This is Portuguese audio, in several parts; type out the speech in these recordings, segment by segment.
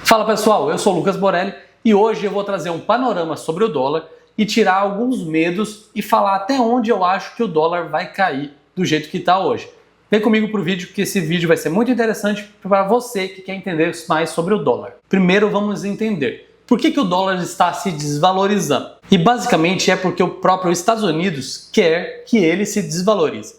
Fala pessoal, eu sou o Lucas Borelli e hoje eu vou trazer um panorama sobre o dólar e tirar alguns medos e falar até onde eu acho que o dólar vai cair do jeito que está hoje. Vem comigo pro vídeo que esse vídeo vai ser muito interessante para você que quer entender mais sobre o dólar. Primeiro vamos entender por que o dólar está se desvalorizando. E basicamente é porque o próprio Estados Unidos quer que ele se desvalorize.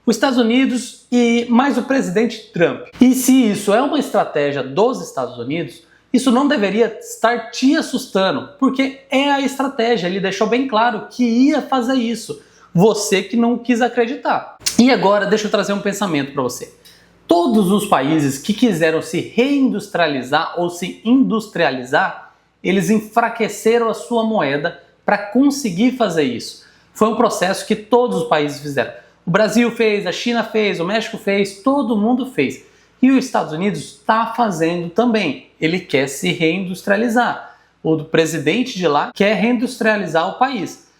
Os Estados Unidos e mais o presidente Trump. E se isso é uma estratégia dos Estados Unidos, isso não deveria estar te assustando, porque é a estratégia, ele deixou bem claro que ia fazer isso. Você que não quis acreditar. E agora deixa eu trazer um pensamento para você. Todos os países que quiseram se reindustrializar ou se industrializar, eles enfraqueceram a sua moeda para conseguir fazer isso. Foi um processo que todos os países fizeram. O Brasil fez, a China fez, o México fez, todo mundo fez. E os Estados Unidos está fazendo também. Ele quer se reindustrializar. O presidente de lá quer reindustrializar o país.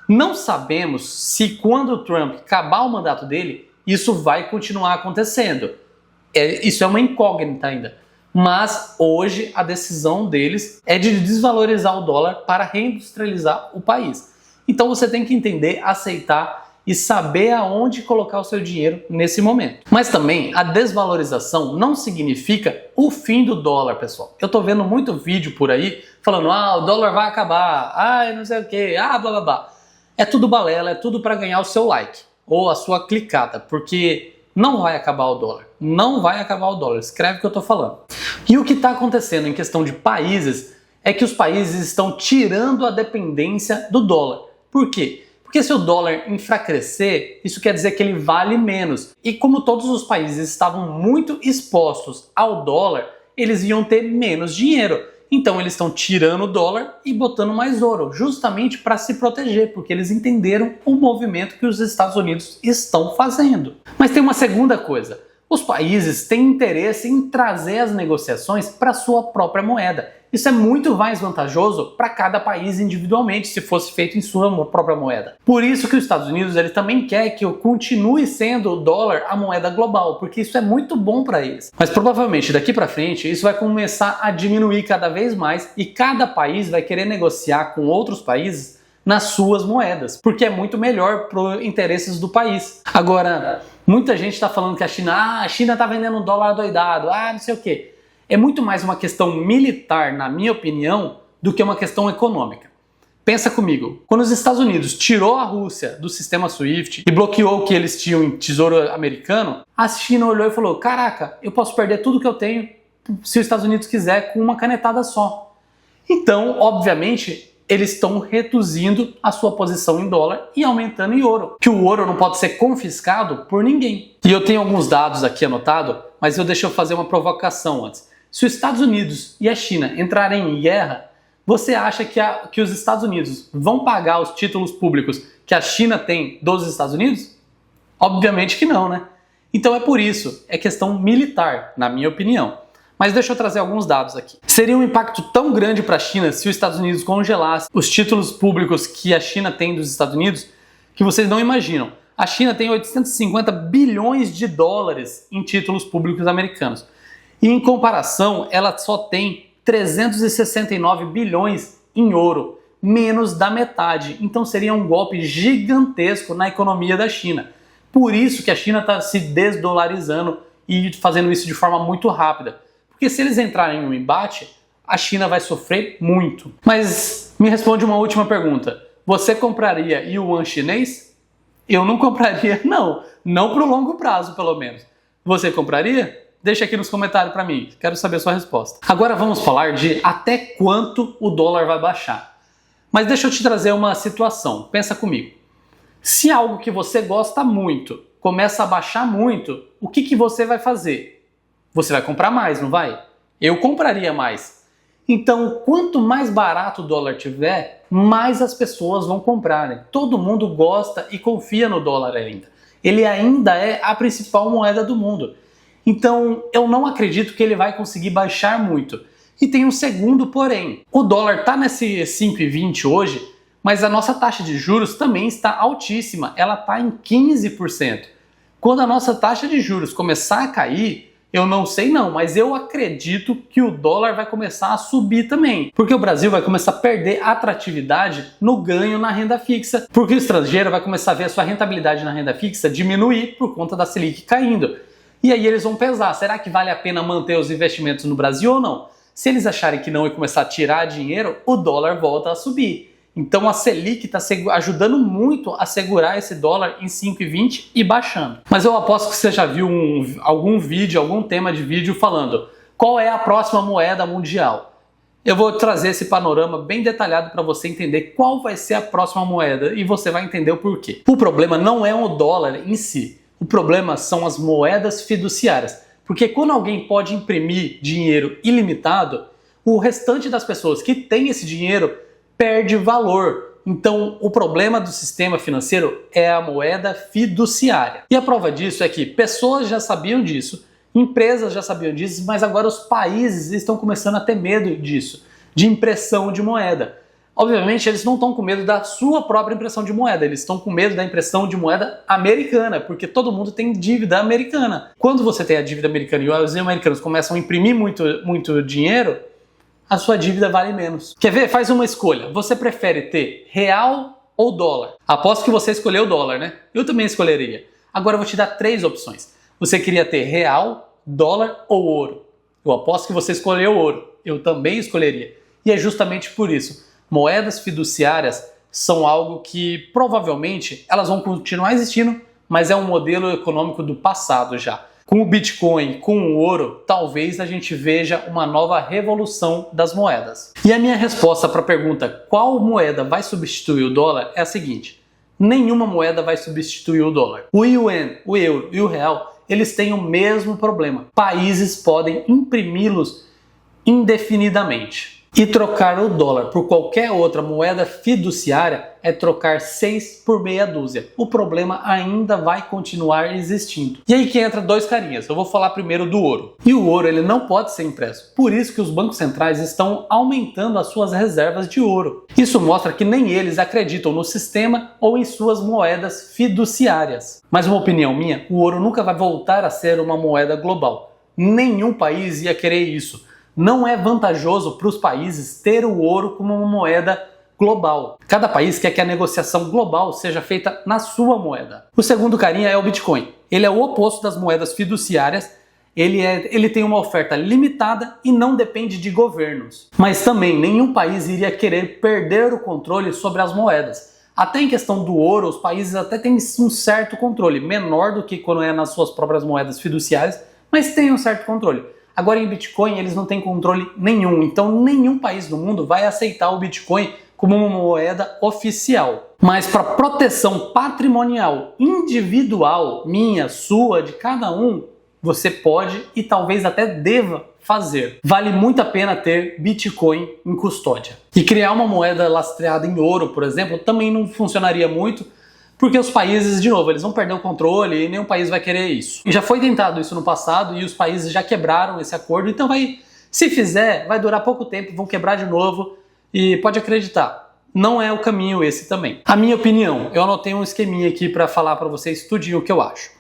Não sabemos se quando o Trump acabar o mandato dele, isso vai continuar acontecendo. Isso é uma incógnita ainda. Mas hoje a decisão deles é de desvalorizar o dólar para reindustrializar o país. Então você tem que entender, aceitar e saber aonde colocar o seu dinheiro nesse momento. Mas também a desvalorização não significa o fim do dólar, pessoal. Eu tô vendo muito vídeo por aí falando, o dólar vai acabar, não sei o que, blá blá blá. É tudo balela, é tudo para ganhar o seu like ou a sua clicada, porque não vai acabar o dólar. Não vai acabar o dólar, escreve o que eu tô falando. E o que está acontecendo em questão de países é que os países estão tirando a dependência do dólar. Por quê? Porque se o dólar enfraquecer, isso quer dizer que ele vale menos. E como todos os países estavam muito expostos ao dólar, eles iam ter menos dinheiro. Então eles estão tirando o dólar e botando mais ouro, justamente para se proteger, porque eles entenderam o movimento que os Estados Unidos estão fazendo. Mas tem uma segunda coisa. Os países têm interesse em trazer as negociações para sua própria moeda. Isso é muito mais vantajoso para cada país individualmente, se fosse feito em sua própria moeda. Por isso que os Estados Unidos ele também quer que continue sendo o dólar a moeda global, porque isso é muito bom para eles. Mas provavelmente daqui para frente isso vai começar a diminuir cada vez mais e cada país vai querer negociar com outros países nas suas moedas, porque é muito melhor para os interesses do país. Agora, muita gente está falando que a China está vendendo um dólar doidado, não sei o quê. É muito mais uma questão militar, na minha opinião, do que uma questão econômica. Pensa comigo, quando os Estados Unidos tirou a Rússia do sistema SWIFT e bloqueou o que eles tinham em tesouro americano, a China olhou e falou, caraca, eu posso perder tudo que eu tenho se os Estados Unidos quiser com uma canetada só. Então, obviamente, eles estão reduzindo a sua posição em dólar e aumentando em ouro. Que o ouro não pode ser confiscado por ninguém. E eu tenho alguns dados aqui anotados, mas deixa eu fazer uma provocação antes. Se os Estados Unidos e a China entrarem em guerra, você acha que os Estados Unidos vão pagar os títulos públicos que a China tem dos Estados Unidos? Obviamente que não, né? Então é por isso, é questão militar, na minha opinião. Mas deixa eu trazer alguns dados aqui. Seria um impacto tão grande para a China se os Estados Unidos congelasse os títulos públicos que a China tem dos Estados Unidos que vocês não imaginam. A China tem 850 bilhões de dólares em títulos públicos americanos. E em comparação, ela só tem 369 bilhões em ouro, menos da metade. Então seria um golpe gigantesco na economia da China. Por isso que a China está se desdolarizando e fazendo isso de forma muito rápida. Porque se eles entrarem em um embate, a China vai sofrer muito. Mas me responde uma última pergunta. Você compraria yuan chinês? Eu não compraria, não. Não para o longo prazo, pelo menos. Você compraria? Deixa aqui nos comentários para mim. Quero saber a sua resposta. Agora vamos falar de até quanto o dólar vai baixar. Mas deixa eu te trazer uma situação. Pensa comigo. Se algo que você gosta muito começa a baixar muito, o que você vai fazer? Você vai comprar mais, não vai? Eu compraria mais. Então, quanto mais barato o dólar tiver, mais as pessoas vão comprar, né? Todo mundo gosta e confia no dólar ainda. Ele ainda é a principal moeda do mundo. Então, eu não acredito que ele vai conseguir baixar muito. E tem um segundo porém. O dólar está nesse 5,20 hoje, mas a nossa taxa de juros também está altíssima. Ela está em 15%. Quando a nossa taxa de juros começar a cair, Eu não sei não, mas eu acredito que o dólar vai começar a subir também. Porque o Brasil vai começar a perder atratividade no ganho na renda fixa. Porque o estrangeiro vai começar a ver a sua rentabilidade na renda fixa diminuir por conta da Selic caindo. E aí eles vão pesar, será que vale a pena manter os investimentos no Brasil ou não? Se eles acharem que não e começar a tirar dinheiro, o dólar volta a subir. Então a Selic está ajudando muito a segurar esse dólar em 5,20 e baixando. Mas eu aposto que você já viu algum vídeo, algum tema de vídeo falando qual é a próxima moeda mundial. Eu vou trazer esse panorama bem detalhado para você entender qual vai ser a próxima moeda e você vai entender o porquê. O problema não é o dólar em si, o problema são as moedas fiduciárias. Porque quando alguém pode imprimir dinheiro ilimitado, o restante das pessoas que tem esse dinheiro perde valor. Então, o problema do sistema financeiro é a moeda fiduciária. E a prova disso é que pessoas já sabiam disso, empresas já sabiam disso, mas agora os países estão começando a ter medo disso, de impressão de moeda. Obviamente, eles não estão com medo da sua própria impressão de moeda, eles estão com medo da impressão de moeda americana, porque todo mundo tem dívida americana. Quando você tem a dívida americana e os americanos começam a imprimir muito dinheiro, a sua dívida vale menos. Quer ver? Faz uma escolha. Você prefere ter real ou dólar? Aposto que você escolheu o dólar, né? Eu também escolheria. Agora eu vou te dar 3 opções. Você queria ter real, dólar ou ouro? Eu aposto que você escolheu ouro. Eu também escolheria. E é justamente por isso. Moedas fiduciárias são algo que provavelmente elas vão continuar existindo, mas é um modelo econômico do passado já. Com o Bitcoin, com o ouro, talvez a gente veja uma nova revolução das moedas. E a minha resposta para a pergunta qual moeda vai substituir o dólar é a seguinte: nenhuma moeda vai substituir o dólar. O yuan, o euro e o real, eles têm o mesmo problema. Países podem imprimi-los indefinidamente. E trocar o dólar por qualquer outra moeda fiduciária é trocar 6 por meia dúzia. O problema ainda vai continuar existindo. E aí que entra 2 carinhas. Eu vou falar primeiro do ouro. E o ouro ele não pode ser impresso. Por isso que os bancos centrais estão aumentando as suas reservas de ouro. Isso mostra que nem eles acreditam no sistema ou em suas moedas fiduciárias. Mas uma opinião minha, o ouro nunca vai voltar a ser uma moeda global. Nenhum país ia querer isso. Não é vantajoso para os países ter o ouro como uma moeda global. Cada país quer que a negociação global seja feita na sua moeda. O segundo carinha é o Bitcoin. Ele é o oposto das moedas fiduciárias. Ele tem uma oferta limitada e não depende de governos. Mas também nenhum país iria querer perder o controle sobre as moedas. Até em questão do ouro, os países até têm um certo controle, menor do que quando é nas suas próprias moedas fiduciárias, mas tem um certo controle. Agora em Bitcoin eles não têm controle nenhum, então nenhum país do mundo vai aceitar o Bitcoin como uma moeda oficial. Mas para proteção patrimonial individual, minha, sua, de cada um, você pode e talvez até deva fazer. Vale muito a pena ter Bitcoin em custódia. E criar uma moeda lastreada em ouro, por exemplo, também não funcionaria muito, porque os países, de novo, eles vão perder o controle e nenhum país vai querer isso. E já foi tentado isso no passado e os países já quebraram esse acordo, então se fizer, vai durar pouco tempo, vão quebrar de novo e pode acreditar, não é o caminho esse também. A minha opinião, eu anotei um esqueminha aqui para falar para vocês tudinho o que eu acho.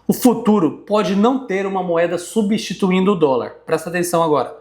O futuro pode não ter uma moeda substituindo o dólar, presta atenção agora.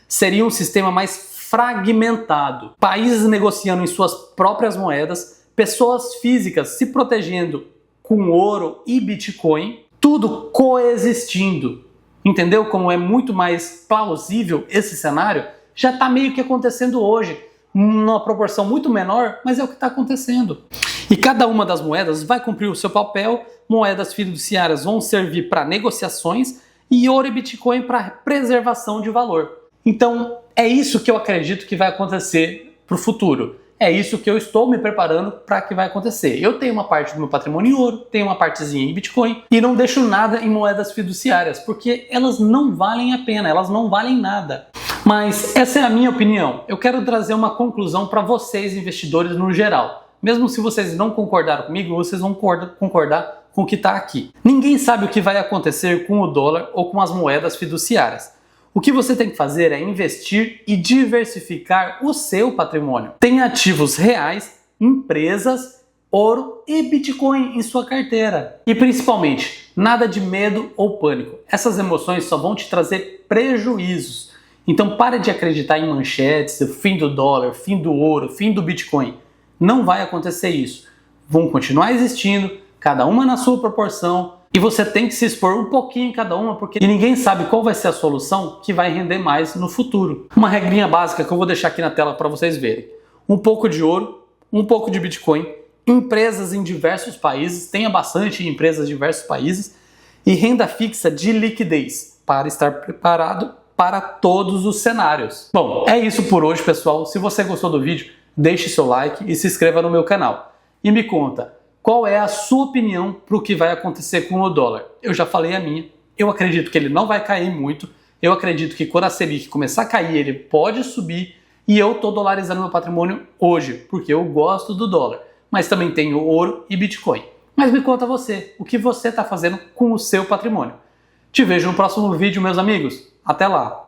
Seria um sistema mais fragmentado, países negociando em suas próprias moedas, pessoas físicas se protegendo com ouro e Bitcoin, tudo coexistindo. Entendeu como é muito mais plausível esse cenário? Já está meio que acontecendo hoje, numa proporção muito menor, mas é o que está acontecendo. E cada uma das moedas vai cumprir o seu papel, moedas fiduciárias vão servir para negociações e ouro e Bitcoin para preservação de valor. Então é isso que eu acredito que vai acontecer para o futuro. É isso que eu estou me preparando para que vai acontecer. Eu tenho uma parte do meu patrimônio em ouro, tenho uma partezinha em Bitcoin e não deixo nada em moedas fiduciárias, porque elas não valem a pena, elas não valem nada. Mas essa é a minha opinião. Eu quero trazer uma conclusão para vocês, investidores no geral. Mesmo se vocês não concordaram comigo, vocês vão concordar com o que está aqui. Ninguém sabe o que vai acontecer com o dólar ou com as moedas fiduciárias. O que você tem que fazer é investir e diversificar o seu patrimônio. Tem ativos reais, empresas ouro e Bitcoin em sua carteira. E principalmente, nada de medo ou pânico. Essas emoções só vão te trazer prejuízos. Então pare de acreditar em manchetes, o fim do dólar, fim do ouro, fim do Bitcoin. Não vai acontecer isso. Vão continuar existindo, cada uma na sua proporção, e você tem que se expor um pouquinho em cada uma, porque ninguém sabe qual vai ser a solução que vai render mais no futuro. Uma regrinha básica que eu vou deixar aqui na tela para vocês verem. Um pouco de ouro, um pouco de Bitcoin, empresas em diversos países, tenha bastante empresas em diversos países, e renda fixa de liquidez, para estar preparado para todos os cenários. Bom, é isso por hoje, pessoal. Se você gostou do vídeo, deixe seu like e se inscreva no meu canal. E me conta, qual é a sua opinião para o que vai acontecer com o dólar? Eu já falei a minha, eu acredito que ele não vai cair muito, eu acredito que quando a Selic começar a cair, ele pode subir, e eu estou dolarizando meu patrimônio hoje, porque eu gosto do dólar, mas também tenho ouro e Bitcoin. Mas me conta você, o que você está fazendo com o seu patrimônio? Te vejo no próximo vídeo, meus amigos. Até lá!